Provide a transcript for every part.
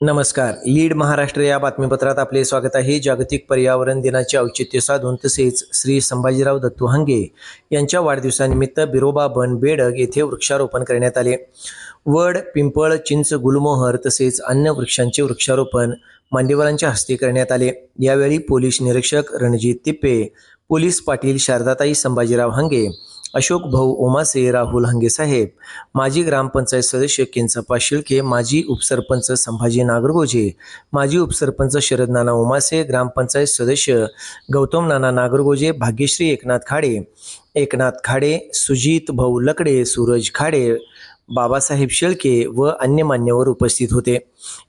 नमस्कार. लीड महाराष्ट्र या बातमीपत्रात आपले स्वागत आहे. जागतिक पर्यावरण दिनाचे औचित्य साधून तसेच श्री संभाजीराव दत्तू हंगे यांच्या वाढदिवसानिमित्त बिरोबा बन बेडग येथे वृक्षारोपण करण्यात आले. वड, पिंपळ, चिंच, गुलमोहर तसेच अन्य वृक्षांचे वृक्षारोपण मान्यवरांच्या हस्ते करण्यात आले. यावेळी पोलीस निरीक्षक रणजित तिप्पे, पोलीस पाटील शारदाताई संभाजीराव हंगे, अशोक भाऊ ओमासे, राहुल हंगे साहेब, माजी ग्रामपंचायत सदस्य केंचप्पा शिळके, माजी उपसरपंच संभाजी नागरगोजे, माजी उपसरपंच शरद नाना ओमासे, ग्रामपंचायत सदस्य गौतम नाना नागरगोजे, भाग्यश्री एकनाथ खाडे, सुजित भाऊ लकडे, सूरज खाडे, बाबासाहेब शेळके व अन्य मान्यवर उपस्थित होते.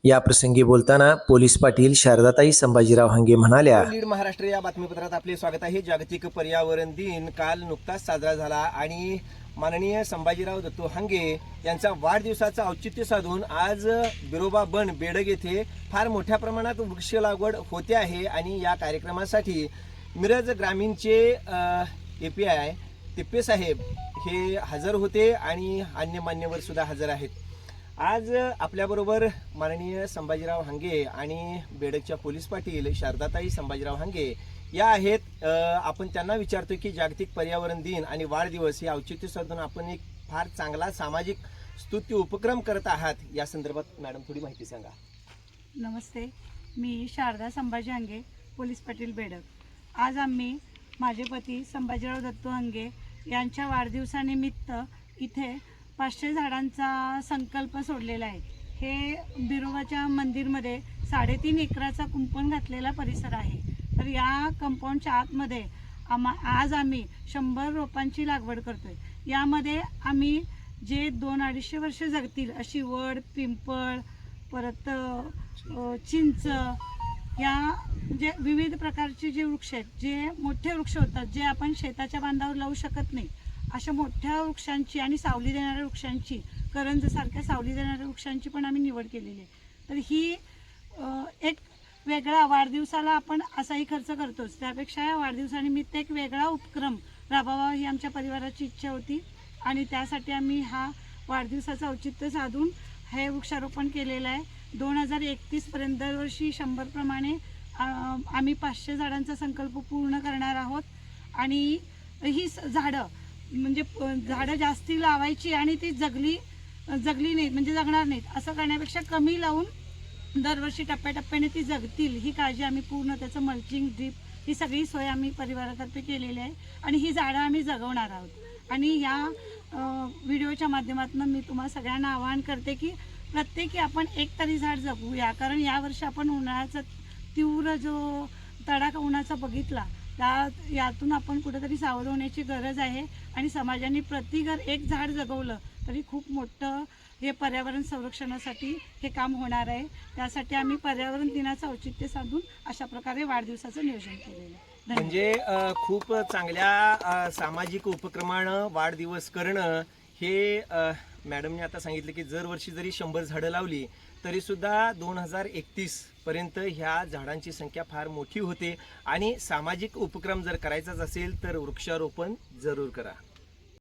या प्रसंगी बोलताना पोलीस पाटील शारदाताई संभाजीराव हंगे म्हणाल्या, लीड महाराष्ट्र या बातमीपत्रात आपले स्वागत आहे. जागतिक पर्यावरण दिन काल नुकताच साजरा झाला आणि माननीय संभाजीराव दत्तू हंगे यांचा वाढदिवसाचा औचित्य साधून आज बिरोबा बन बेडग येथे फार मोठ्या प्रमाणात वृक्ष लागवड होते आहे. आणि या कार्यक्रमासाठी मिरज ग्रामीणचे API तिप्पे साहेब हे हजर होते आणि अन्य मान्यवर सुद्धा हजर आहेत. आज आपल्याबरोबर माननीय संभाजीराव हंगे आणि बेडगच्या पोलीस पाटील शारदाताई संभाजीराव हंगे या आहेत. आपण त्यांना विचारतो की जागतिक पर्यावरण दिन आणि वाढदिवस हे औचित्य साधून आपण एक फार चांगला सामाजिक स्तुत्य उपक्रम करत आहात. या संदर्भात मॅडम थोडी माहिती सांगा. नमस्ते, मी शारदा संभाजी हंगे, पोलीस पाटील बेडग. आज आम्ही माझे पती संभाजीराव दत्तू हंगे यांच्या वाढदिवसानिमित्त इथे 500 झाडांचा संकल्प सोडलेला आहे. हे बिरोबाच्या मंदिरमध्ये 3.5 एकराचा कुंपण घातलेला परिसर आहे. तर या कंपाऊंडच्या आतमध्ये आज आम्ही 100 रोपांची लागवड करतोय. यामध्ये आम्ही जे 2-250 वर्ष जगतील अशी वड, पिंपळ, परत चिंच, या जे विविध प्रकारचे जे वृक्ष आहेत, जे मोठे वृक्ष होतात, जे आपण शेताच्या बांधावर लावू शकत नाही, अशा मोठ्या वृक्षांची आणि सावली देणाऱ्या वृक्षांची, करंजसारख्या सावली देणाऱ्या वृक्षांची पण आम्ही निवड केलेली आहे. तर ही एक वेगळा वाढदिवसाला आपण असाही खर्च करतोच, त्यापेक्षा या वाढदिवसानिमित्त एक वेगळा उपक्रम राबवावा ही आमच्या परिवाराची इच्छा होती आणि त्यासाठी आम्ही हा वाढदिवसाचं औचित्य साधून हे वृक्षारोपण केलेलं आहे. 2031 पर्यंत दरवर्षी 100 प्रमाणे आम्ही 500 झाडांचा संकल्प पूर्ण करणार आहोत. आणि ही झाडं म्हणजे झाडं जास्ती लावायची आणि ती जगली नाहीत म्हणजे जगणार नाहीत असं करण्यापेक्षा कमी लावून दरवर्षी टप्प्याटप्प्याने ती जगतील ही काळजी आम्ही पूर्ण, त्याचं मल्चिंग, ड्रीप ही सगळी सोय आम्ही परिवारातर्फे केलेली आहे आणि ही झाडं आम्ही जगवणार आहोत. आणि या व्हिडिओच्या माध्यमातून मी तुम्हाला सगळ्यांना आवाहन करते की प्रत्येकी आपण एक तरी झाड जगवूया. कारण यावर्षी आपण उन्हाळ्याचा तीव्र जो तडाखा उन्हाचा बघितला, यातून आपण कुठेतरी सावध होण्याची गरज आहे. आणि समाजाने प्रति घर एक झाड जगवलं तरी खूप मोठं हे पर्यावरण संरक्षणासाठी हे काम होणार आहे. त्यासाठी आम्ही पर्यावरण दिनाचं औचित्य साधून अशा प्रकारे वाढदिवसाचं नियोजन केलेलं आहे. म्हणजे खूप चांगल्या सामाजिक उपक्रमानं वाढदिवस करणं हे मॅडमने आता सांगितलं की दरवर्षी जरी 100 झाडं लावली तरी सुद्धा 2031 पर्यंत ह्या झाडांची संख्या फार मोठी होते. आणि सामाजिक उपक्रम जर करायचाच असेल तर वृक्षारोपण जरूर करा.